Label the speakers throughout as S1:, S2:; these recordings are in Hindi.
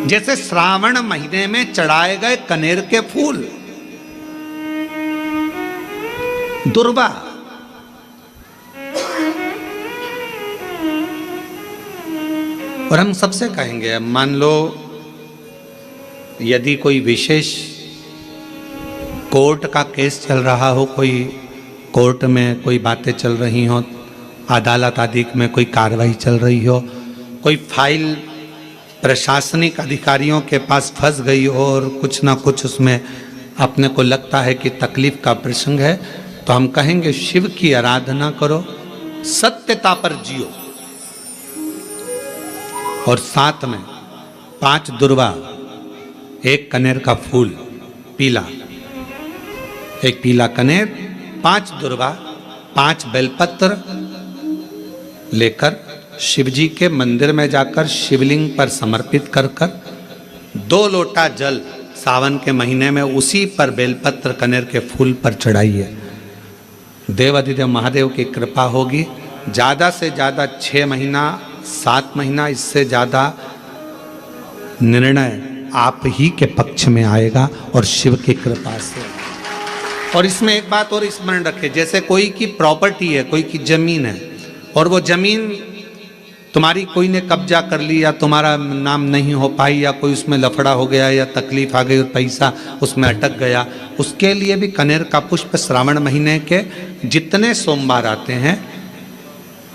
S1: जैसे श्रावण महीने में चढ़ाए गए कनेर के फूल, दुर्वा, और हम सबसे कहेंगे, मान लो यदि कोई विशेष कोर्ट का केस चल रहा हो, कोई कोर्ट में कोई बातें चल रही हो, अदालत आदि में कोई कार्रवाई चल रही हो, कोई फाइल प्रशासनिक अधिकारियों के पास फंस गई हो और कुछ ना कुछ उसमें अपने को लगता है कि तकलीफ का प्रसंग है, तो हम कहेंगे शिव की आराधना करो, सत्यता पर जियो, और साथ में 5 दुर्वा, 1 कनेर का फूल पीला, 1 पीला कनेर, 5 दुर्वा, 5 बेलपत्र लेकर शिवजी के मंदिर में जाकर शिवलिंग पर समर्पित कर 2 लोटा जल सावन के महीने में उसी पर बेलपत्र कनेर के फूल पर चढ़ाइए। देवाधिदेव महादेव की कृपा होगी। ज़्यादा से ज़्यादा 6 महीना 7 महीना, इससे ज़्यादा निर्णय आप ही के पक्ष में आएगा और शिव की कृपा से। और इसमें एक बात और स्मरण रखें, जैसे कोई की प्रॉपर्टी है, कोई की जमीन है, और वो जमीन तुम्हारी कोई ने कब्जा कर ली या तुम्हारा नाम नहीं हो पाई या कोई उसमें लफड़ा हो गया या तकलीफ आ गई और पैसा उसमें अटक गया, उसके लिए भी कनेर का पुष्प श्रावण महीने के जितने सोमवार आते हैं,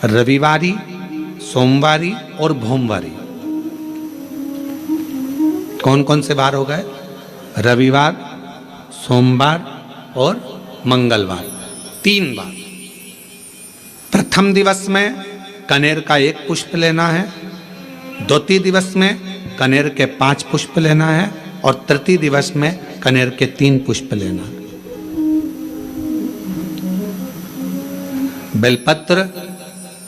S1: रविवारी, सोमवारी और भोमवारी, कौन कौन से बार हो गए? रविवार, सोमवार और मंगलवार, 3 बार। प्रथम दिवस में कनेर का 1 पुष्प लेना है, द्वितीय दिवस में कनेर के 5 पुष्प लेना है, और तृतीय दिवस में कनेर के 3 पुष्प लेना है। बेलपत्र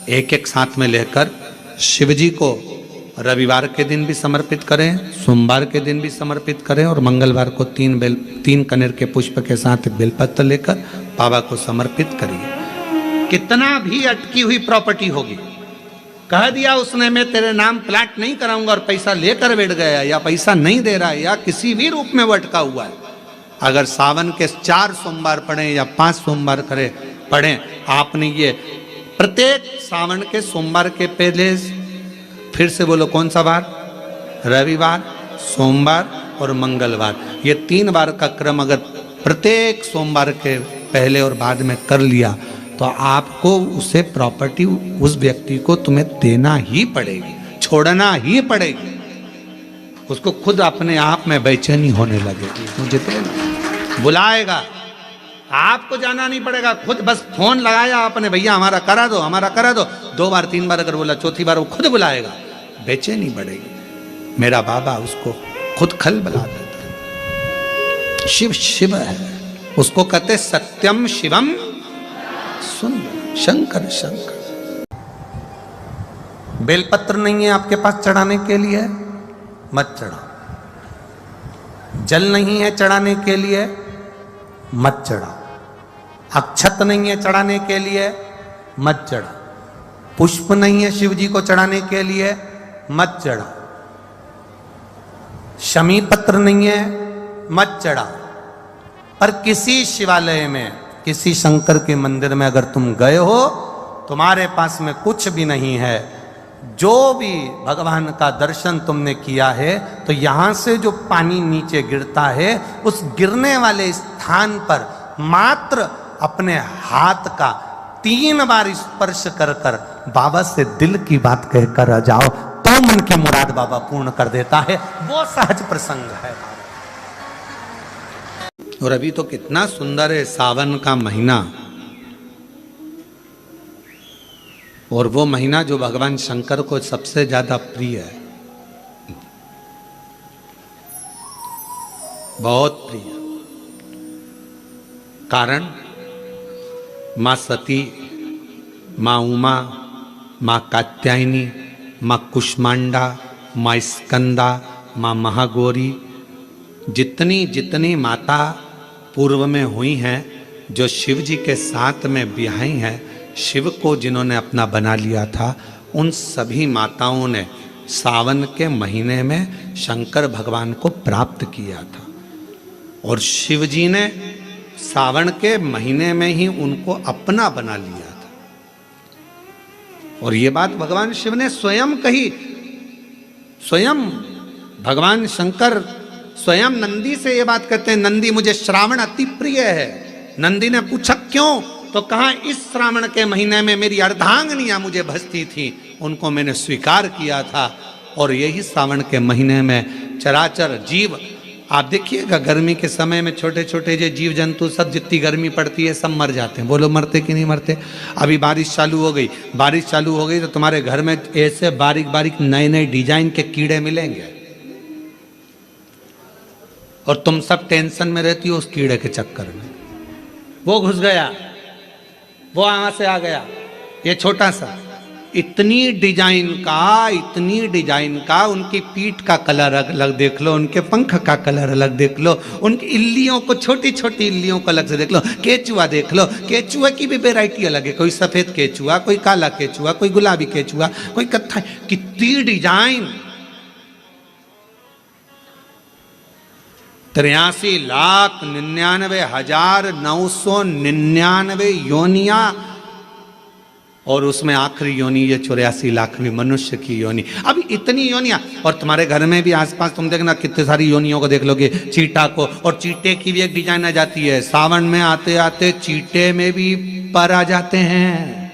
S1: 1-1 साथ में लेकर शिवजी को रविवार के दिन भी समर्पित करें, सोमवार के दिन भी समर्पित करें, और मंगलवार को 3 कनेर के पुष्प के साथ बेलपत्र लेकर बाबा को समर्पित करिए। कितना भी अटकी हुई प्रॉपर्टी होगी, कह दिया उसने मैं तेरे नाम प्लाट नहीं कराऊंगा और पैसा लेकर बैठ गया, या पैसा नहीं दे रहा है, या किसी भी रूप में वो अटका हुआ है, अगर सावन के 4 सोमवार पढ़े या 5 सोमवार पढ़े, आपने ये प्रत्येक सावन के सोमवार के पहले, फिर से बोलो कौन सा बार? रविवार, सोमवार और मंगलवार, ये 3 बार का क्रम अगर प्रत्येक सोमवार के पहले और बाद में कर लिया, तो आपको उसे प्रॉपर्टी उस व्यक्ति को तुम्हें देना ही पड़ेगी, छोड़ना ही पड़ेगी। उसको खुद अपने आप में बेचैनी होने लगेगी, मुझे बुलाएगा, आपको जाना नहीं पड़ेगा, खुद बस फोन लगाया आपने, भैया हमारा करा दो, हमारा करा दो, 2 बार 3 बार अगर बोला, चौथी बार वो खुद बुलाएगा, बेचैनी बढ़ेगी। मेरा बाबा उसको खुद खल बुला देता। शिव शिव है, उसको कहते सत्यम शिवम सुंदर, शंकर शंकर। बेलपत्र नहीं है आपके पास चढ़ाने के लिए, मत चढ़ाओ। जल नहीं है चढ़ाने के लिए, मत चढ़ाओ। अक्षत नहीं है चढ़ाने के लिए, मत चढ़ाओ। पुष्प नहीं है शिव जी को चढ़ाने के लिए, मत चढ़ाओ। शमी पत्र नहीं है, मत चढ़ाओ। पर किसी शिवालय में, किसी शंकर के मंदिर में अगर तुम गए हो, तुम्हारे पास में कुछ भी नहीं है, जो भी भगवान का दर्शन तुमने किया है, तो यहां से जो पानी नीचे गिरता है, उस गिरने वाले स्थान पर मात्र अपने हाथ का 3 बार स्पर्श कर कर बाबा से दिल की बात कहकर आ जाओ, तो मन की मुराद बाबा पूर्ण कर देता है। वो सहज प्रसंग है। और अभी तो कितना सुंदर है सावन का महीना, और वो महीना जो भगवान शंकर को सबसे ज्यादा प्रिय है, बहुत प्रिय। कारण माँ सती, माँ उमा, माँ कात्यायनी, माँ कुष्मांडा, माँ स्कंदा, माँ महागौरी, जितनी जितनी माता पूर्व में हुई हैं, जो शिव जी के साथ में ब्याही हैं, शिव को जिन्होंने अपना बना लिया था, उन सभी माताओं ने सावन के महीने में शंकर भगवान को प्राप्त किया था और शिव जी ने सावन के महीने में ही उनको अपना बना लिया था। और ये बात भगवान शिव ने स्वयं कही। स्वयं भगवान शंकर स्वयं नंदी से ये बात कहते हैं, नंदी मुझे श्रावण अति प्रिय है। नंदी ने पूछा क्यों, तो कहा इस श्रावण के महीने में मेरी अर्धांगनियां मुझे भजती थी, उनको मैंने स्वीकार किया था। और यही सावन के महीने में चराचर जीव, आप देखिएगा गर्मी के समय में छोटे छोटे जो जीव जंतु सब, जितनी गर्मी पड़ती है सब मर जाते हैं। बोलो मरते कि नहीं मरते? अभी बारिश चालू हो गई, बारिश चालू हो गई तो तुम्हारे घर में ऐसे बारीक बारीक नए नए डिजाइन के कीड़े मिलेंगे और तुम सब टेंशन में रहती हो उस कीड़े के चक्कर में। वो घुस गया, वो वहां से आ गया, ये छोटा सा, इतनी डिजाइन का, उनकी पीठ का कलर अलग देख लो, उनके पंख का कलर अलग देख लो, उनकी इल्लियों को, छोटी छोटी इल्लियों को अलग से देख लो। केचुआ देख लो, केचुआ की भी वैरायटी अलग है, कोई सफेद केचुआ, कोई काला केचुआ, कोई गुलाबी केचुआ, कोई कत्था, कितनी डिजाइन। 83,99,999 योनियां, और उसमें आखिरी योनि ये 84,00,000वीं मनुष्य की योनि। अब इतनी योनियां, और तुम्हारे घर में भी आसपास तुम देखना कितने सारी योनियों को देख लोगे, चीटा को, और चीटे की भी एक डिजाइन आ जाती है। सावन में आते आते चीटे में भी पर आ जाते हैं।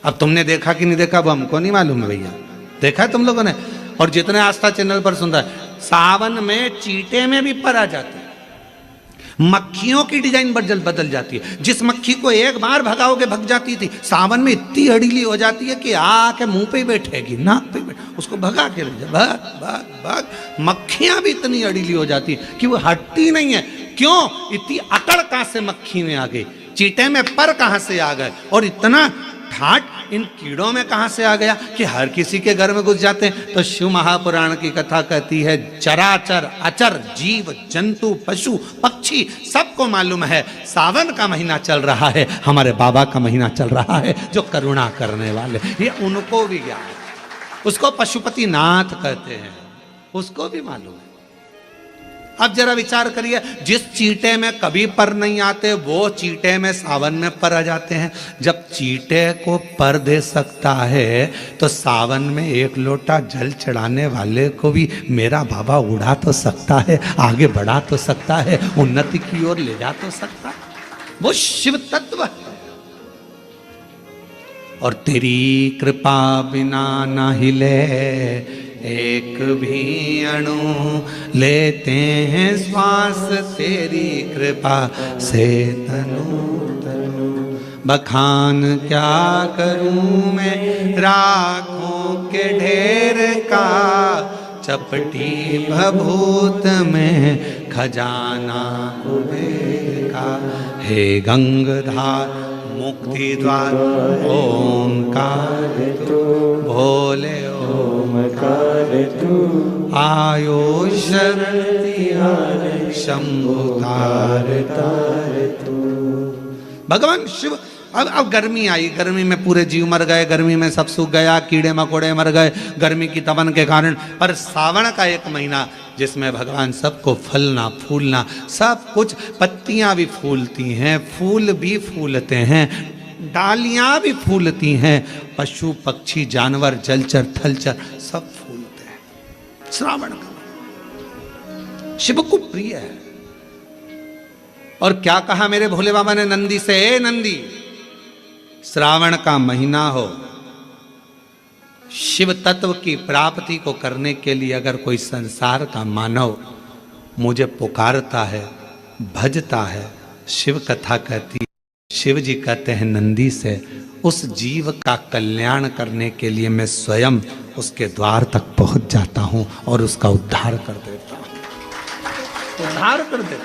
S1: अब तुमने देखा कि नहीं देखा वो हमको नहीं मालूम है भैया, देखा है तुम लोगों ने? और जितने आस्था चैनल पर सुन रहा है, सावन में चीटे में भी पर आ जाते हैं। मक्खियों की डिजाइन बदल जाती है। जिस मक्खी को एक बार भगाओगे भग जाती थी, सावन में इतनी अड़ीली हो जाती है कि आके मुंह पे बैठेगी, नाक पे बैठ, उसको भगा के ले जा, भाग भाग भाग। मक्खियां भी इतनी अड़ीली हो जाती है कि वो हटती नहीं है। क्यों? इतनी अकड़ कहां से मक्खी में आ गई, चीटे में पर कहां से आ गए, और इतना ठाट इन कीड़ों में कहां से आ गया कि हर किसी के घर में घुस जाते हैं। तो शिव महापुराण की कथा कहती है, चराचर अचर जीव जंतु पशु पक्षी सबको मालूम है सावन का महीना चल रहा है, हमारे बाबा का महीना चल रहा है जो करुणा करने वाले, ये उनको भी ज्ञान है। उसको पशुपति नाथ कहते हैं, उसको भी मालूम है। अब जरा विचार करिए, जिस चीटे में कभी पर नहीं आते वो चीटे में सावन में पर आ जाते हैं। जब चीटे को पर दे सकता है तो सावन में एक लोटा जल चढ़ाने वाले को भी मेरा बाबा उड़ा तो सकता है, आगे बढ़ा तो सकता है, उन्नति की ओर ले जा तो सकता है। वो शिव तत्व है। और तेरी कृपा बिना ना हिले एक भी अणु, लेते हैं श्वास तेरी कृपा से तनु तनु। बखान क्या करूं मैं राखों के ढेर का, चपटी भभूत में खजाना कुबेर का। हे गंगाधार मुक्ति द्वार ओंकार तू, भोले ओंकार तू। आयो शरण शंभु तार तार तू। भगवान शिव, अब गर्मी आई, गर्मी में पूरे जीव मर गए, गर्मी में सब सूख गया, कीड़े मकोड़े मर गए गर्मी की तपन के कारण। पर सावन का एक महीना जिसमें भगवान सबको फलना फूलना सब कुछ, पत्तियां भी फूलती हैं, फूल भी फूलते हैं, डालियां भी फूलती हैं, पशु पक्षी जानवर जलचर थलचर सब फूलते हैं। श्रावण का शिव को प्रिय है। और क्या कहा मेरे भोले बाबा ने नंदी से, ए नंदी, श्रावण का महीना हो, शिव तत्व की प्राप्ति को करने के लिए अगर कोई संसार का मानव मुझे पुकारता है, भजता है, शिव कथा कहती है, शिव जी कहते हैं नंदी से, उस जीव का कल्याण करने के लिए मैं स्वयं उसके द्वार तक पहुंच जाता हूं और उसका उद्धार कर देता हूं, उद्धार कर देता हूं।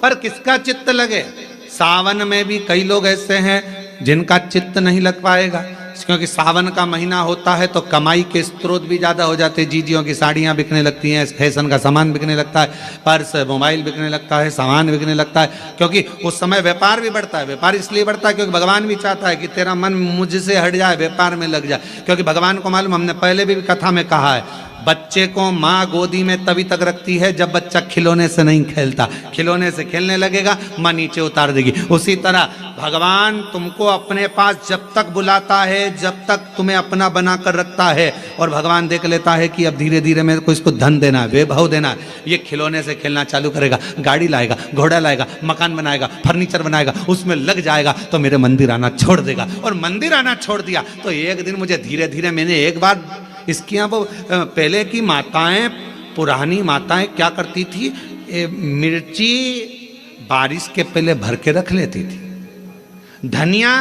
S1: पर किसका चित्त लगे? सावन में भी कई लोग ऐसे हैं जिनका चित्त नहीं लग पाएगा। क्योंकि सावन का महीना होता है तो कमाई के स्रोत भी ज़्यादा हो जाते हैं। जीजियों की साड़ियाँ बिकने लगती हैं, फैशन का सामान बिकने लगता है, पर्स मोबाइल बिकने लगता है, सामान बिकने लगता है, क्योंकि उस समय व्यापार भी बढ़ता है। व्यापार इसलिए बढ़ता है क्योंकि भगवान भी चाहता है कि तेरा मन मुझसे हट जाए, व्यापार में लग जाए। क्योंकि भगवान को मालूम, हमने पहले भी कथा में कहा है, बच्चे को माँ गोदी में तभी तक रखती है जब बच्चा खिलौने से नहीं खेलता। खिलौने से खेलने लगेगा, माँ नीचे उतार देगी। उसी तरह भगवान तुमको अपने पास जब तक बुलाता है, जब तक तुम्हें अपना बना कर रखता है, और भगवान देख लेता है कि अब धीरे धीरे मेरे को इसको धन देना है, वैभव देना है, ये खिलौने से खेलना चालू करेगा, गाड़ी लाएगा, घोड़ा लाएगा, मकान बनाएगा, फर्नीचर बनाएगा, उसमें लग जाएगा तो मेरे मंदिर आना छोड़ देगा। और मंदिर आना छोड़ दिया तो एक दिन मुझे धीरे धीरे, मैंने एक बार इसकी यहाँ वो पहले की माताएं, पुरानी माताएं क्या करती थी, मिर्ची बारिश के पहले भर के रख लेती थी, धनिया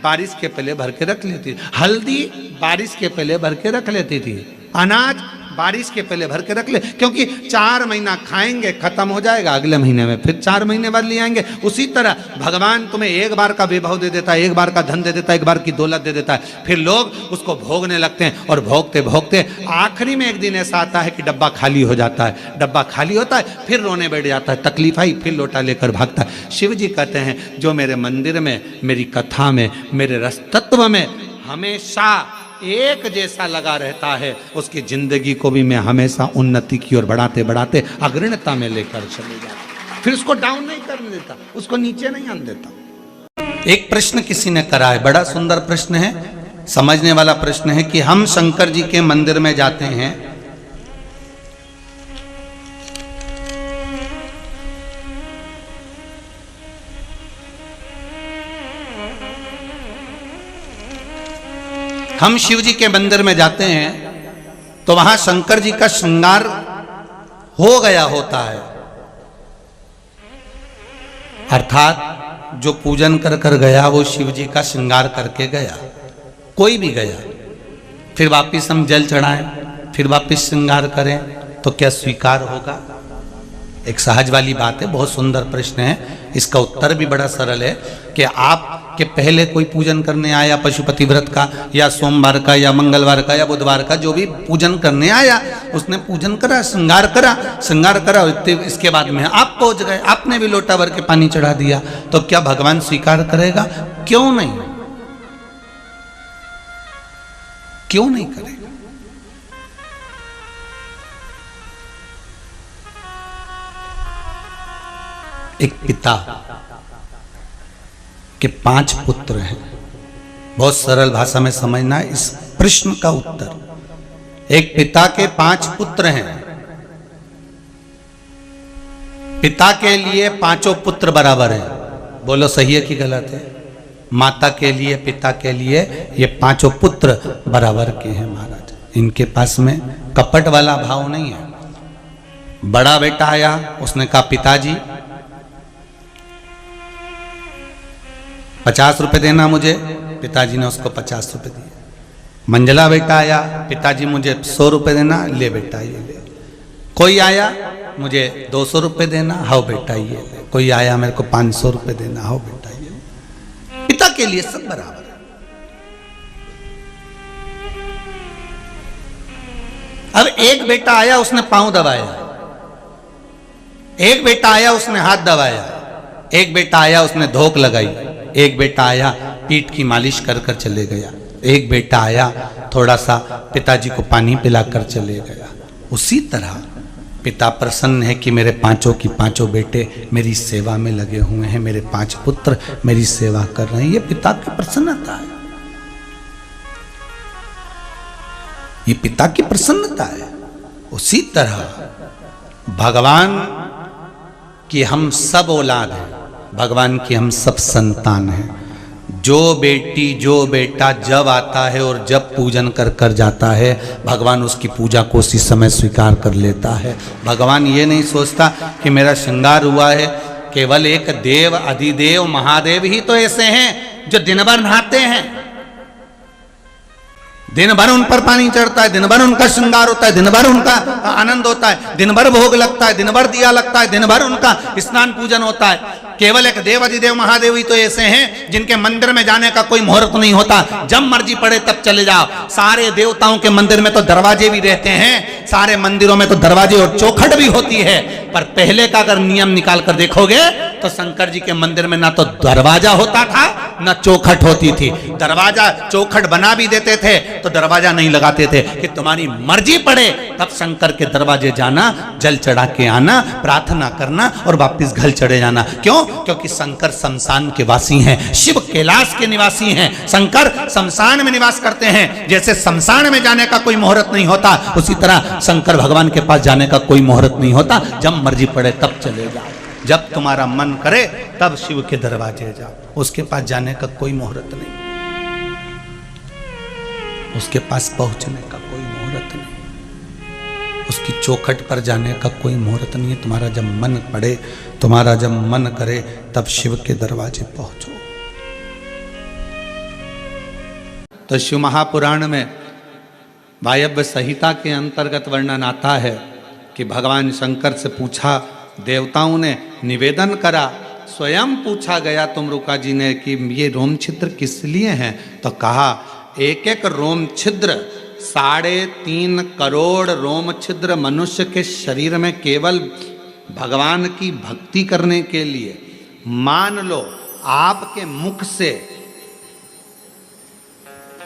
S1: बारिश के पहले भर के रख लेती थी, हल्दी बारिश के पहले भर के रख लेती थी, अनाज बारिश के पहले भर के रख ले, क्योंकि 4 महीना खाएंगे, खत्म हो जाएगा, अगले महीने में फिर 4 महीने बाद ले आएंगे। उसी तरह भगवान तुम्हें एक बार का वैभव दे देता है, एक बार का धन दे देता है, एक बार की दौलत दे देता है, फिर लोग उसको भोगने लगते हैं, और भोगते भोगते आखिरी में एक दिन ऐसा आता है कि डब्बा खाली हो जाता है। डब्बा खाली होता है, फिर रोने बैठ जाता है, तकलीफ आई, फिर लोटा लेकर भागता है। शिव जी कहते हैं, जो मेरे मंदिर में, मेरी कथा में, मेरे रस तत्व में हमेशा एक जैसा लगा रहता है, उसकी जिंदगी को भी मैं हमेशा उन्नति की ओर बढ़ाते बढ़ाते अग्रणता में लेकर चले जाता। फिर उसको डाउन नहीं करने देता, उसको नीचे नहीं आने देता। एक प्रश्न किसी ने करा है, बड़ा सुंदर प्रश्न है, समझने वाला प्रश्न है कि हम शंकर जी के मंदिर में जाते हैं, हम शिव जी के मंदिर में जाते हैं तो वहां शंकर जी का श्रृंगार हो गया होता है, अर्थात जो पूजन कर कर गया वो शिव जी का श्रृंगार करके गया। कोई भी गया, फिर वापिस हम जल चढ़ाएं, फिर वापिस श्रृंगार करें तो क्या स्वीकार होगा? एक सहज वाली बात है, बहुत सुंदर प्रश्न है। इसका उत्तर भी बड़ा सरल है कि आपके पहले कोई पूजन करने आया पशुपति व्रत का, या सोमवार का, या मंगलवार का, या बुधवार का, जो भी पूजन करने आया उसने पूजन करा, श्रृंगार करा, श्रृंगार करा, इसके बाद में आप पहुंच गए, आपने भी लोटा भर के पानी चढ़ा दिया, तो क्या भगवान स्वीकार करेगा? क्यों नहीं, क्यों नहीं करेगा? एक पिता के 5 पुत्र हैं, बहुत सरल भाषा में समझना है इस प्रश्न का उत्तर। एक पिता के 5 पुत्र हैं, पिता के लिए 5 पुत्र बराबर हैं। बोलो सही है कि गलत है? माता के लिए, पिता के लिए ये 5 पुत्र बराबर के हैं महाराज। इनके पास में कपट वाला भाव नहीं है। बड़ा बेटा आया, उसने कहा पिताजी 50 रुपए देना मुझे, पिताजी ने उसको 50 रुपए दिए। मंझला बेटा आया, पिताजी मुझे 100 रुपए देना, ले बेटा ये ले। कोई आया, मुझे 200 रुपए देना, हाउ बेटा ये ले। कोई आया, मेरे को 500 रुपए देना, हाउ बेटा ये ले। पिता के लिए सब बराबर है। अब एक बेटा आया, उसने पांव दबाया, एक बेटा आया उसने हाथ दबाया, एक बेटा आया उसने धोक लगाई, एक बेटा आया पीठ की मालिश कर कर चले गया, एक बेटा आया थोड़ा सा पिताजी को पानी पिलाकर चले गया। उसी तरह पिता प्रसन्न है कि मेरे 5 की 5 बेटे मेरी सेवा में लगे हुए हैं, मेरे 5 पुत्र मेरी सेवा कर रहे हैं। ये पिता की प्रसन्नता है, ये पिता की प्रसन्नता है। उसी तरह भगवान की हम सब औलाद हैं, भगवान की हम सब संतान हैं। जो बेटी जो बेटा जब आता है और जब पूजन कर कर जाता है, भगवान उसकी पूजा को उसी समय स्वीकार कर लेता है। भगवान ये नहीं सोचता कि मेरा श्रृंगार हुआ है, केवल एक देव अधिदेव महादेव ही तो ऐसे हैं जो दिन भर नहाते हैं, दिन भर उन पर पानी चढ़ता है, दिन भर उनका श्रृंगार होता है, दिन भर उनका आनंद होता है, दिन भर भोग लगता है, दिन भर दिया लगता है, दिन भर उनका स्नान पूजन होता है। केवल एक देवाधिदेव महादेव ही तो ऐसे हैं जिनके मंदिर में जाने का कोई मुहूर्त नहीं होता, जब मर्जी पड़े तब चले जाओ। सारे देवताओं के मंदिर में तो दरवाजे भी रहते हैं, सारे मंदिरों में तो दरवाजे और चौखट भी होती है, पर पहले का अगर नियम निकाल कर देखोगे तो शंकर जी के मंदिर में ना तो दरवाजा होता था ना चौखट होती थी। दरवाजा चौखट बना भी देते थे तो दरवाजा नहीं लगाते थे कि तुम्हारी मर्जी पड़े तब शंकर के दरवाजे जाना, जल चढ़ा के आना, प्रार्थना करना और वापस घर चढ़े जाना। क्यों? क्योंकि शंकर शमशान के वासी हैं, शिव कैलाश के निवासी हैं। शंकर शमशान में निवास करते हैं। जैसे शमशान में जाने का कोई मुहूर्त नहीं होता, उसी तरह शंकर भगवान के पास जाने का कोई मुहूर्त नहीं होता। जब मर्जी पड़े तब चले जाओ, जब तुम्हारा मन करे तब शिव के दरवाजे जाओ। उसके पास जाने का कोई मुहूर्त नहीं, उसके पास पहुंचने का कोई मुहूर्त नहीं, उसकी चौखट पर जाने का कोई मुहूर्त नहीं है। तुम्हारा जब मन पड़े, तुम्हारा जब मन करे तब शिव के दरवाजे पहुंचो। तो शिव महापुराण में वायव्य संहिता के अंतर्गत वर्णन आता है कि भगवान शंकर से पूछा, देवताओं ने निवेदन करा, स्वयं पूछा गया तुमरुका जी ने कि ये रोम छिद्र किस लिए हैं? तो कहा एक एक रोम छिद्र 3.5 करोड़ रोम छिद्र मनुष्य के शरीर में केवल भगवान की भक्ति करने के लिए। मान लो आपके मुख से,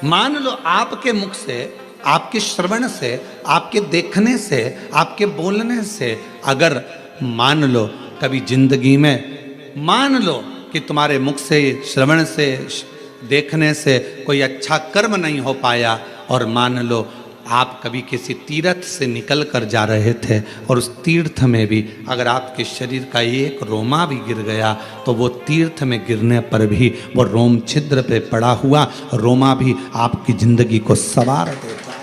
S1: मान लो आपके मुख से, आपके श्रवण से, आपके देखने से, आपके बोलने से, अगर मान लो कभी जिंदगी में मान लो कि तुम्हारे मुख से, श्रवण से, देखने से कोई अच्छा कर्म नहीं हो पाया, और मान लो आप कभी किसी तीर्थ से निकल कर जा रहे थे और उस तीर्थ में भी अगर आपके शरीर का एक रोमा भी गिर गया तो वो तीर्थ में गिरने पर भी वो रोम छिद्र पे पड़ा हुआ रोमा भी आपकी जिंदगी को संवार देता है।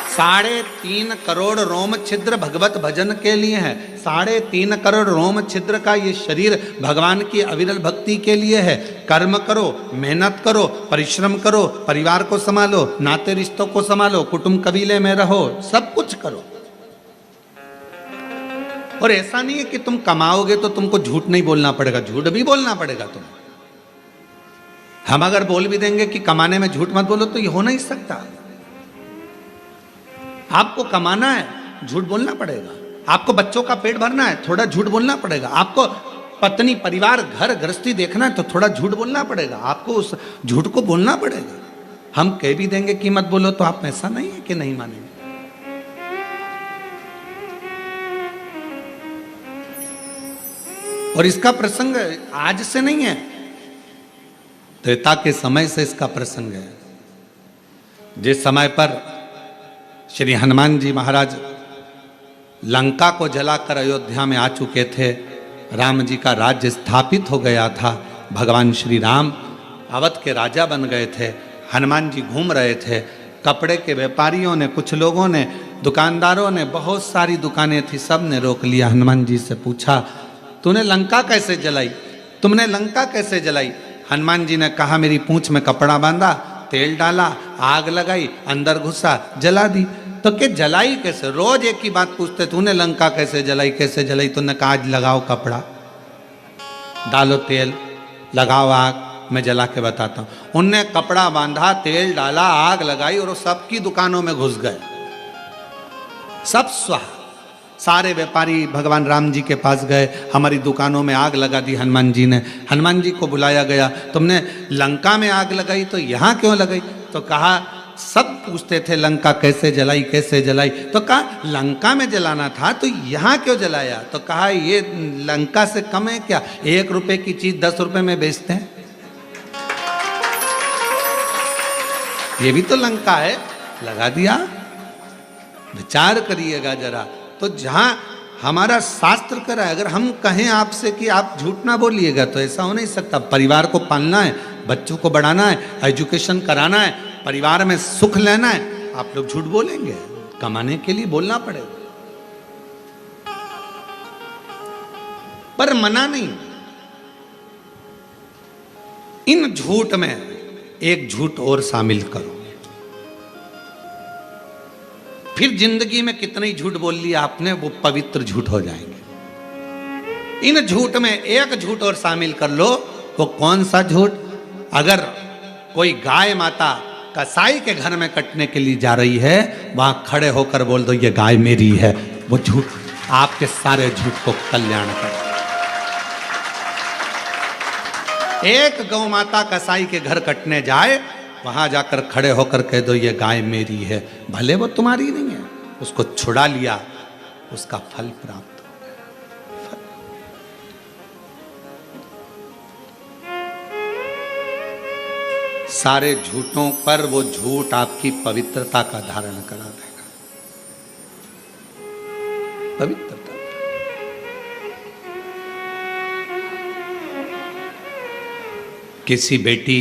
S1: 3.5 करोड़ रोम छिद्र भगवत भजन के लिए है। 3.5 करोड़ रोम छिद्र का ये शरीर भगवान की अविरल भक्ति के लिए है। कर्म करो, मेहनत करो, परिश्रम करो, परिवार को संभालो, नाते रिश्तों को संभालो, कुटुंब कबीले में रहो, सब कुछ करो। और ऐसा नहीं है कि तुम कमाओगे तो तुमको झूठ नहीं बोलना पड़ेगा, झूठ भी बोलना पड़ेगा तुम्हें। हम अगर बोल भी देंगे कि कमाने में झूठ मत बोलो तो ये हो नहीं सकता। आपको कमाना है, झूठ बोलना पड़ेगा। आपको बच्चों का पेट भरना है, थोड़ा झूठ बोलना पड़ेगा। आपको पत्नी, परिवार, घर गृहस्थी देखना है तो थोड़ा झूठ बोलना पड़ेगा। आपको उस झूठ को बोलना पड़ेगा। हम कह भी देंगे कि मत बोलो तो आप ऐसा नहीं है कि नहीं मानेंगे। और इसका प्रसंग आज से नहीं है, त्रेता के समय से इसका प्रसंग है। जिस समय पर श्री हनुमान जी महाराज लंका को जलाकर अयोध्या में आ चुके थे, राम जी का राज्य स्थापित हो गया था, भगवान श्री राम अवध के राजा बन गए थे। हनुमान जी घूम रहे थे, कपड़े के व्यापारियों ने, कुछ लोगों ने, दुकानदारों ने, बहुत सारी दुकानें थी, सब ने रोक लिया। हनुमान जी से पूछा, तूने लंका कैसे जलाई? तुमने लंका कैसे जलाई? हनुमान जी ने कहा, मेरी पूंछ में कपड़ा बांधा, तेल डाला, आग लगाई, अंदर घुसा, जला दी। तो क्या जलाई कैसे? रोज एक ही बात पूछते, तूने लंका कैसे जलाई, कैसे जलाई? तूने कहा आज लगाओ कपड़ा, डालो तेल, लगाओ आग, मैं जला के बताता हूं। उनने कपड़ा बांधा, तेल डाला, आग लगाई और सबकी दुकानों में घुस गए, सब स्वाहा। सारे व्यापारी भगवान राम जी के पास गए, हमारी दुकानों में आग लगा दी हनुमान जी ने। हनुमान जी को बुलाया गया, तुमने लंका में आग लगाई तो यहाँ क्यों लगाई? तो कहा, सब पूछते थे लंका कैसे जलाई, कैसे जलाई? तो कहा लंका में जलाना था तो यहाँ क्यों जलाया? तो कहा ये लंका से कम है क्या? 1 रुपए की चीज 10 रुपए में बेचते हैं, ये भी तो लंका है, लगा दिया। विचार करिएगा जरा। तो जहां हमारा शास्त्र करा है, अगर हम कहें आपसे कि आप झूठ ना बोलिएगा तो ऐसा हो नहीं सकता। परिवार को पालना है, बच्चों को बढ़ाना है, एजुकेशन कराना है, परिवार में सुख लेना है, आप लोग झूठ बोलेंगे? कमाने के लिए बोलना पड़ेगा, पर मना नहीं। इन झूठ में एक झूठ और शामिल करो, फिर जिंदगी में कितने झूठ बोल लिया आपने, वो पवित्र झूठ हो जाएंगे। इन झूठ में एक झूठ और शामिल कर लो। वो कौन सा झूठ? अगर कोई गाय माता कसाई के घर में कटने के लिए जा रही है, वहां खड़े होकर बोल दो ये गाय मेरी है। वो झूठ आपके सारे झूठ को कल्याण कर। एक गौ माता कसाई के घर कटने जाए, वहां जाकर खड़े होकर कह दो ये गाय मेरी है, भले वो तुम्हारी नहीं है, उसको छुड़ा लिया, उसका फल प्राप्त हो गया। सारे झूठों पर वो झूठ आपकी पवित्रता का धारण करा देगा। पवित्रता। किसी बेटी,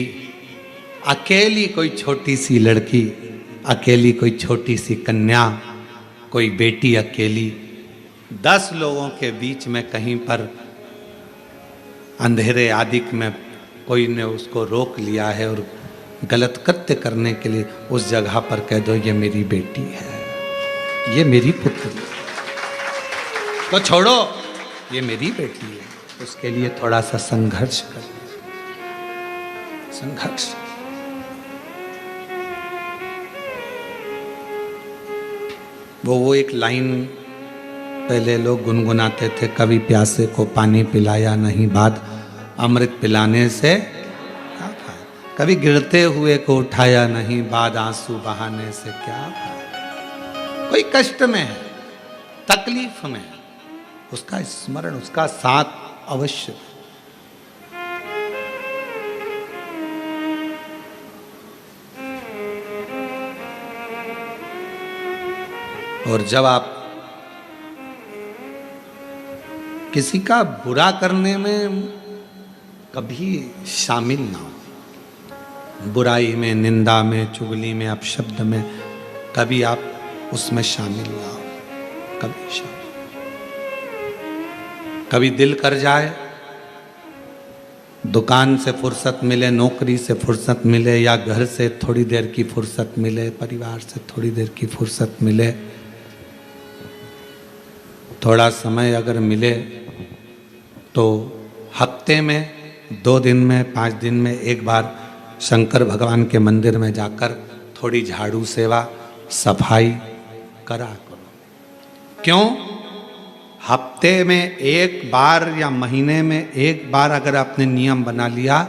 S1: अकेली कोई छोटी सी लड़की, अकेली कोई छोटी सी कन्या, कोई बेटी अकेली 10 लोगों के बीच में कहीं पर अंधेरे आदिक में कोई ने उसको रोक लिया है और गलत कृत्य करने के लिए उस जगह पर कह दो ये मेरी बेटी है, ये मेरी पुत्री है, तो छोड़ो ये मेरी बेटी है। उसके लिए थोड़ा सा संघर्ष कर, संघर्ष। वो एक लाइन पहले लोग गुनगुनाते थे, कभी प्यासे को पानी पिलाया नहीं, बाद अमृत पिलाने से क्या खाया। कभी गिरते हुए को उठाया नहीं, बाद आंसू बहाने से क्या खाया। कोई कष्ट में है, तकलीफ में है, उसका स्मरण, उसका साथ अवश्य। और जब आप किसी का बुरा करने में कभी शामिल ना हो, बुराई में, निंदा में, चुगली में, अपशब्द में, कभी आप उसमें शामिल ना हो, कभी शामिल। कभी दिल कर जाए, दुकान से फुर्सत मिले, नौकरी से फुर्सत मिले, या घर से थोड़ी देर की फुर्सत मिले, परिवार से थोड़ी देर की फुर्सत मिले, थोड़ा समय अगर मिले तो हफ्ते में, 2 दिन में, 5 दिन में एक बार शंकर भगवान के मंदिर में जाकर थोड़ी झाड़ू सेवा, सफाई करा करो। क्यों? हफ्ते में एक बार या महीने में एक बार अगर आपने नियम बना लिया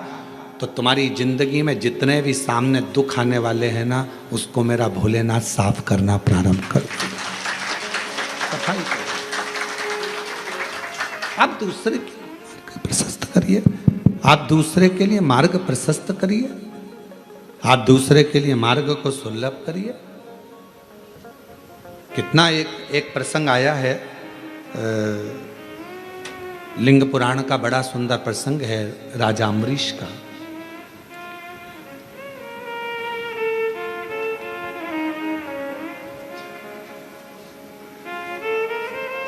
S1: तो तुम्हारी जिंदगी में जितने भी सामने दुख आने वाले हैं ना, उसको मेरा भोलेनाथ साफ करना प्रारंभ कर देगा। सफाई करो। आप दूसरे के लिए मार्ग प्रशस्त करिए, आप दूसरे के लिए मार्ग प्रशस्त करिए, आप दूसरे के लिए मार्ग को सुलभ करिए। कितना एक प्रसंग आया है, लिंग पुराण का बड़ा सुंदर प्रसंग है राजा अम्बरीश का।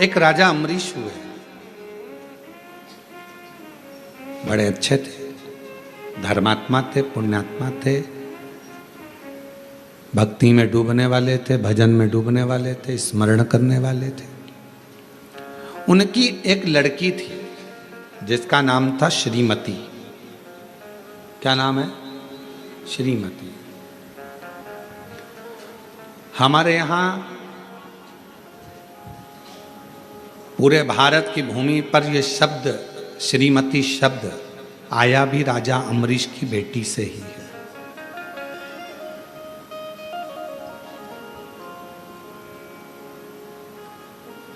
S1: एक राजा अम्बरीश हुए, बड़े अच्छे थे, धर्मात्मा थे, पुण्यात्मा थे, भक्ति में डूबने वाले थे, भजन में डूबने वाले थे, स्मरण करने वाले थे। उनकी एक लड़की थी जिसका नाम था श्रीमती। क्या नाम है? श्रीमती। हमारे यहाँ पूरे भारत की भूमि पर यह शब्द, श्रीमती शब्द, आया भी राजा अम्बरीश की बेटी से ही है।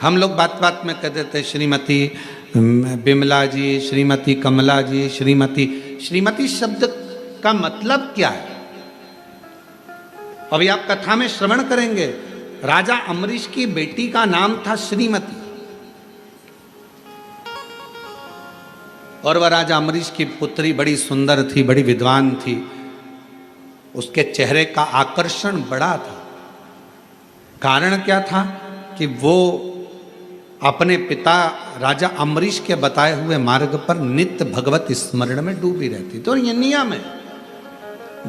S1: हम लोग बात बात में कहते थे श्रीमती बिमला जी, श्रीमती कमला जी, श्रीमती। श्रीमती शब्द का मतलब क्या है? अभी आप कथा में श्रवण करेंगे, राजा अम्बरीश की बेटी का नाम था श्रीमती। और वह राजा अम्बरीश की पुत्री बड़ी सुंदर थी, बड़ी विद्वान थी, उसके चेहरे का आकर्षण बड़ा था। कारण क्या था कि वो अपने पिता राजा अम्बरीश के बताए हुए मार्ग पर नित्य भगवत स्मरण में डूबी रहती। तो ये नियम है,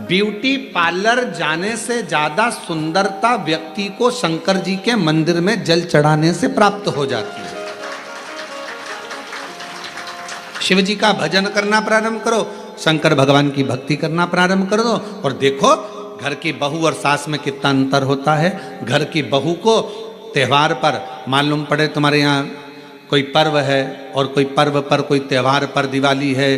S1: ब्यूटी पार्लर जाने से ज्यादा सुंदरता व्यक्ति को शंकर जी के मंदिर में जल चढ़ाने से प्राप्त हो जाती है। शिव जी का भजन करना प्रारंभ करो, शंकर भगवान की भक्ति करना प्रारंभ कर दो, और देखो घर की बहू और सास में कितना अंतर होता है। घर की बहू को त्यौहार पर मालूम पड़े तुम्हारे यहाँ कोई पर्व है, और कोई पर्व पर, कोई त्यौहार पर, दिवाली है,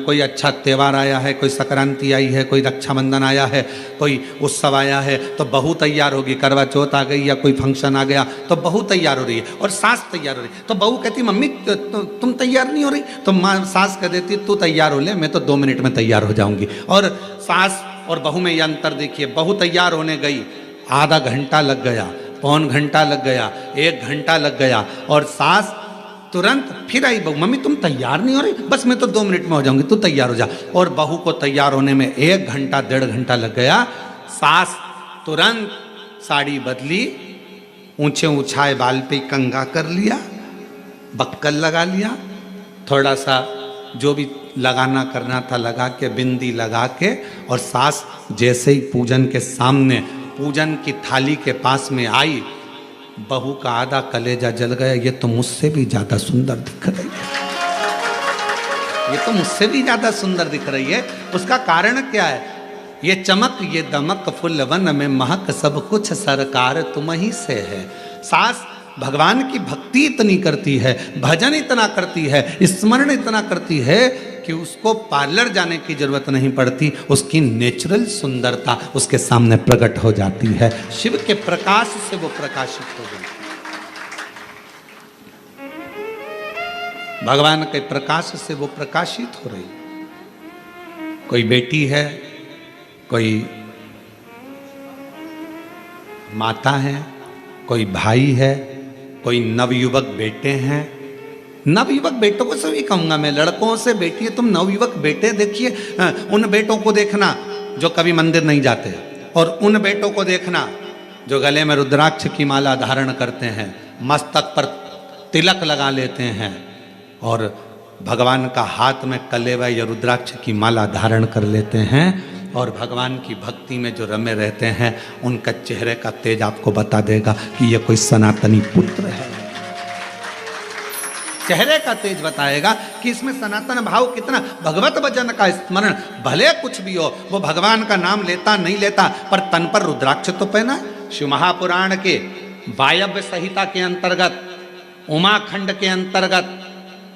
S1: कोई अच्छा त्यौहार आया है, कोई संक्रांति आई है, कोई रक्षाबंधन आया है, कोई उत्सव आया है, तो बहू तैयार होगी। करवा चौथ आ गई या कोई फंक्शन आ गया तो बहू तैयार हो रही है और सास तैयार हो रही है। तो बहू कहती मम्मी तुम तैयार नहीं हो रही, तो माँ सास कह देती तू तैयार हो ले, मैं तो 2 मिनट में तैयार हो जाऊंगी। और सास और बहू में यह अंतर देखिए, बहू तैयार होने गई, आधा घंटा लग गया, पौन घंटा लग गया, 1 घंटा लग गया, और सास तुरंत फिर आई, बहू मम्मी तुम तैयार नहीं हो रही, बस मैं तो 2 मिनट में हो जाऊंगी, तू तैयार हो जा। और बहू को तैयार होने में 1 घंटा 1.5 घंटा लग गया। सास तुरंत साड़ी बदली, ऊंचे ऊंचाए बाल पे कंघा कर लिया, बक्कल लगा लिया, थोड़ा सा जो भी लगाना करना था लगा के, बिंदी लगा के, और सास जैसे ही पूजन के सामने, पूजन की थाली के पास में आई, बहू का आधा कलेजा जल गया। ये तो मुझसे भी ज्यादा सुंदर दिख रही है, ये तो मुझसे भी ज्यादा सुंदर दिख रही है। उसका कारण क्या है? ये चमक, ये दमक, फुलवन में महक, सब कुछ सरकार तुम ही से है। सास भगवान की भक्ति इतनी करती है, भजन इतना करती है, स्मरण इतना करती है कि उसको पार्लर जाने की जरूरत नहीं पड़ती, उसकी नेचुरल सुंदरता उसके सामने प्रकट हो जाती है। शिव के प्रकाश से वो प्रकाशित हो जाती है, भगवान के प्रकाश से वो प्रकाशित हो रही। कोई बेटी है, कोई माता है, कोई भाई है, कोई नवयुवक बेटे हैं। नवयुवक बेटों को सभी कहूंगा मैं, लड़कों से बेटी है, तुम नवयुवक बेटे देखिए, उन बेटों को देखना जो कभी मंदिर नहीं जाते, और उन बेटों को देखना जो गले में रुद्राक्ष की माला धारण करते हैं, मस्तक पर तिलक लगा लेते हैं, और भगवान का हाथ में कलेवा या रुद्राक्ष की माला धारण कर लेते हैं, और भगवान की भक्ति में जो रमे रहते हैं, उनका चेहरे का तेज आपको बता देगा कि ये कोई सनातनी पुत्र है। चेहरे का तेज बताएगा कि इसमें सनातन भाव कितना। भगवत भजन का स्मरण भले कुछ भी हो, वो भगवान का नाम लेता नहीं लेता, पर तन पर रुद्राक्ष तो पहना। शिव महापुराण के वायव्य संहिता के अंतर्गत, उमाखंड के अंतर्गत,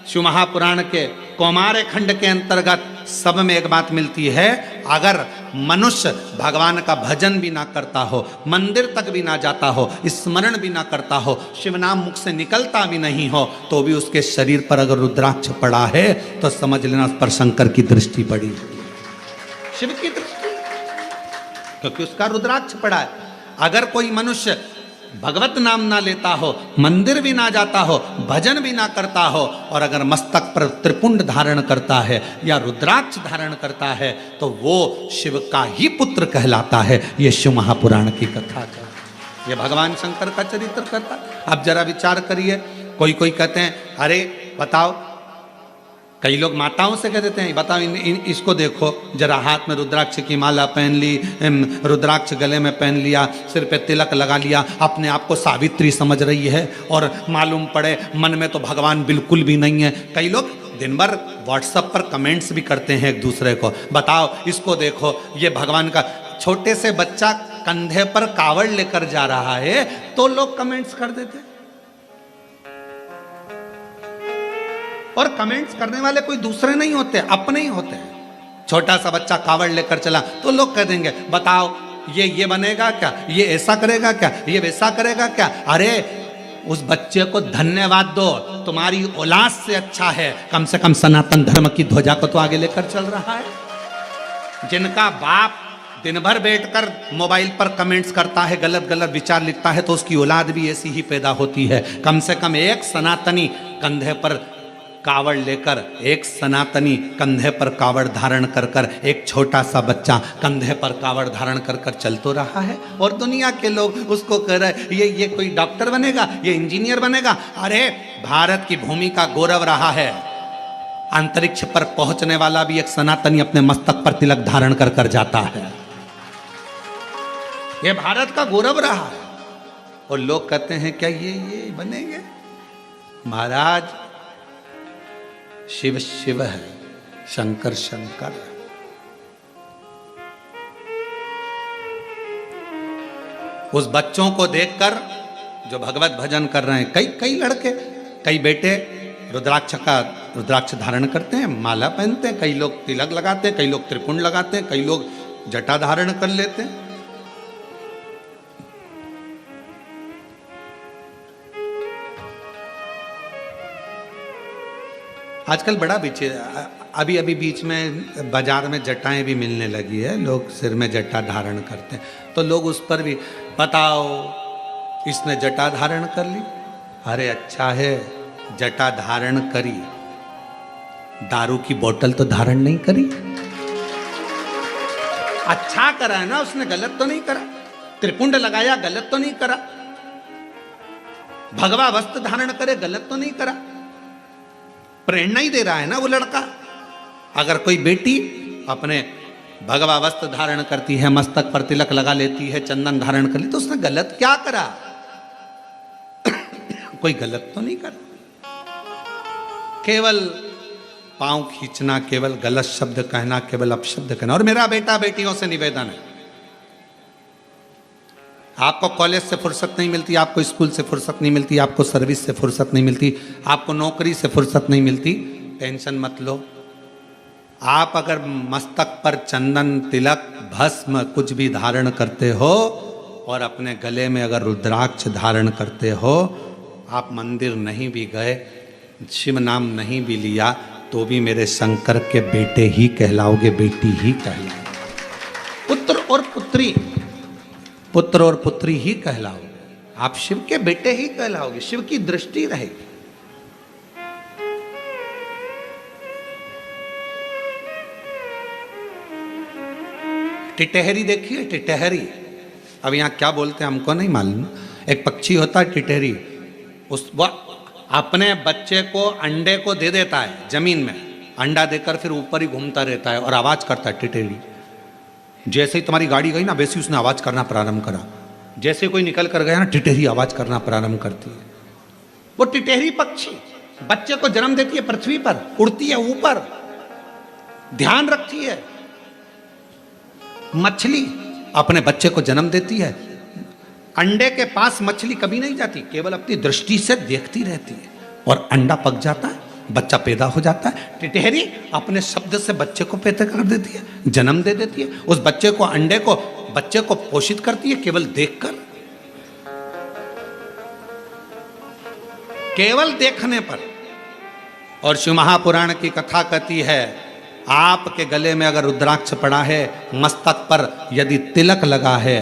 S1: शिव महापुराण के कौमार खंड के अंतर्गत सब में एक बात मिलती है, अगर मनुष्य भगवान का भजन भी ना करता हो, मंदिर तक भी ना जाता हो, स्मरण भी ना करता हो, शिव नाम मुख से निकलता भी नहीं हो, तो भी उसके शरीर पर अगर रुद्राक्ष पड़ा है तो समझ लेना उस पर शंकर की दृष्टि पड़ी, शिव की दृष्टि, क्योंकि उसका रुद्राक्ष पड़ा है। अगर कोई मनुष्य भगवत नाम ना लेता हो, मंदिर भी ना जाता हो, भजन भी ना करता हो, और अगर मस्तक पर त्रिपुंड धारण करता है या रुद्राक्ष धारण करता है, तो वो शिव का ही पुत्र कहलाता है। ये शिव महापुराण की कथा है, ये भगवान शंकर का चरित्र करता। अब जरा विचार करिए, कोई कहते हैं अरे बताओ, कई लोग माताओं से कह देते हैं बताओ इसको देखो जरा, हाथ में रुद्राक्ष की माला पहन ली, रुद्राक्ष गले में पहन लिया, सिर पे तिलक लगा लिया, अपने आप को सावित्री समझ रही है, और मालूम पड़े मन में तो भगवान बिल्कुल भी नहीं है। कई लोग दिन भर व्हाट्सएप पर कमेंट्स भी करते हैं एक दूसरे को, बताओ इसको देखो, ये भगवान का। छोटे से बच्चा कंधे पर कावड़ लेकर जा रहा है तो लोग कमेंट्स कर देते, और कमेंट्स करने वाले कोई दूसरे नहीं होते, अपने ही होते हैं। छोटा सा बच्चा कावड़ लेकर चला तो लोग कह देंगे बताओ ये बनेगा क्या, ये ऐसा करेगा क्या, ये वैसा करेगा क्या। अरे उस बच्चे को धन्यवाद दो, तुम्हारी औलाद से अच्छा है, कम से कम सनातन धर्म की ध्वजा को तो आगे लेकर चल रहा है। जिनका बाप दिन भर बैठकर मोबाइल पर कमेंट्स करता है, गलत गलत विचार लिखता है, तो उसकी औलाद भी ऐसी ही पैदा होती है। कम से कम एक सनातनी कंधे पर कावड़ लेकर, एक सनातनी कंधे पर कावड़ धारण कर कर, एक छोटा सा बच्चा कंधे पर कावड़ धारण कर कर चल तो रहा है, और दुनिया के लोग उसको कह रहे ये कोई डॉक्टर बनेगा, ये इंजीनियर बनेगा। अरे भारत की भूमि का गौरव रहा है, अंतरिक्ष पर पहुंचने वाला भी एक सनातनी अपने मस्तक पर तिलक धारण कर कर जाता है। ये भारत का गौरव रहा है, और लोग कहते हैं क्या ये बनेंगे। महाराज शिव शिव है, शंकर शंकर है। उस बच्चों को देखकर जो भगवत भजन कर रहे हैं, कई कई लड़के, कई बेटे रुद्राक्ष धारण करते हैं, माला पहनते हैं, कई लोग तिलक लगाते हैं, कई लोग त्रिपुंड लगाते हैं, कई लोग जटा धारण कर लेते हैं। आजकल बड़ा अभी बीच में बाजार में जटाएं भी मिलने लगी है, लोग सिर में जटा धारण करते हैं, तो लोग उस पर भी बताओ इसने जटा धारण कर ली, अरे अच्छा है जटा धारण करी, दारू की बोतल तो धारण नहीं करी। अच्छा करा है ना उसने, गलत तो नहीं करा। त्रिपुंड लगाया, गलत तो नहीं करा। भगवा वस्त्र धारण करे, गलत तो नहीं करा। प्रेरणा ही दे रहा है ना वो लड़का। अगर कोई बेटी अपने भगवा वस्त्र धारण करती है, मस्तक पर तिलक लगा लेती है, चंदन धारण कर ली, तो उसने गलत क्या करा? कोई गलत तो नहीं करा। केवल पांव खींचना, केवल गलत शब्द कहना, केवल अपशब्द कहना। और मेरा बेटा बेटियों से निवेदन है, आपको कॉलेज से फुर्सत नहीं मिलती, आपको स्कूल से फुर्सत नहीं मिलती, आपको सर्विस से फुर्सत नहीं मिलती, आपको नौकरी से फुर्सत नहीं मिलती, टेंशन मत लो। आप अगर मस्तक पर चंदन, तिलक, भस्म कुछ भी धारण करते हो और अपने गले में अगर रुद्राक्ष धारण करते हो, आप मंदिर नहीं भी गए, शिव नाम नहीं भी लिया, तो भी मेरे शंकर के बेटे ही कहलाओगे, बेटी ही कहलाओगे। पुत्र और पुत्री ही कहलाओगे। आप शिव के बेटे ही कहलाओगे, शिव की दृष्टि रहेगी। टिटहरी देखिए, टिटहरी, अब यहां क्या बोलते हैं हमको नहीं मालूम। एक पक्षी होता है टिटहरी, वह अपने बच्चे को अंडे को दे देता है जमीन में, अंडा देकर फिर ऊपर ही घूमता रहता है और आवाज करता है टिटहरी। जैसे ही तुम्हारी गाड़ी गई ना, वैसे उसने आवाज करना प्रारंभ करा। जैसे कोई निकल कर गया ना, टिटहरी आवाज करना प्रारंभ करती है। वो टिटहरी पक्षी बच्चे को जन्म देती है, पृथ्वी पर उड़ती है ऊपर, ध्यान रखती है। मछली अपने बच्चे को जन्म देती है, अंडे के पास मछली कभी नहीं जाती, केवल अपनी दृष्टि से देखती रहती है और अंडा पक जाता है, बच्चा पैदा हो जाता है। टिटहरी अपने शब्द से बच्चे को पैदा कर देती है, जन्म दे देती है। उस बच्चे को, अंडे को, बच्चे को पोषित करती है केवल देखकर, केवल देखने पर। और शिव महापुराण की कथा कहती है, आपके गले में अगर रुद्राक्ष पड़ा है, मस्तक पर यदि तिलक लगा है,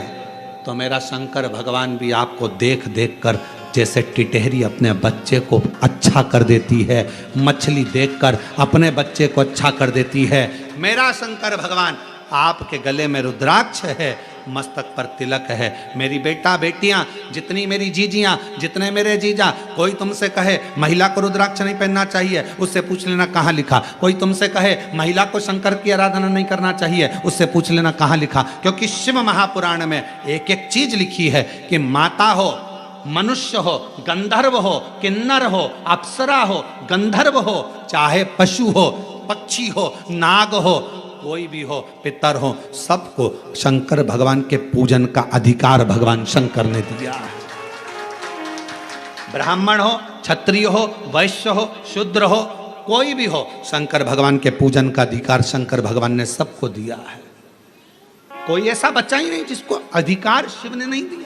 S1: तो मेरा शंकर भगवान भी आपको देख देख कर, जैसे टिटहरी अपने बच्चे को अच्छा कर देती है, मछली देखकर अपने बच्चे को अच्छा कर देती है, मेरा शंकर भगवान आपके गले में रुद्राक्ष है, मस्तक पर तिलक है। मेरी बेटा बेटियां, जितनी मेरी जीजियां, जितने मेरे जीजा, कोई तुमसे कहे महिला को रुद्राक्ष नहीं पहनना चाहिए, उससे पूछ लेना कहाँ लिखा। कोई तुमसे कहे महिला को शंकर की आराधना नहीं करना चाहिए, उससे पूछ लेना कहाँ लिखा। क्योंकि शिव महापुराण में एक एक चीज लिखी है कि माता हो, मनुष्य हो, गंधर्व हो, किन्नर हो, अप्सरा हो, गंधर्व हो, चाहे पशु हो, पक्षी हो, नाग हो, कोई भी हो, पितर हो, सबको शंकर भगवान के पूजन का अधिकार भगवान शंकर ने दिया है। ब्राह्मण हो, क्षत्रिय हो, वैश्य हो, शूद्र हो, कोई भी हो, शंकर भगवान के पूजन का अधिकार शंकर भगवान ने सबको दिया है। कोई ऐसा बच्चा ही नहीं जिसको अधिकार शिव ने नहीं दिया।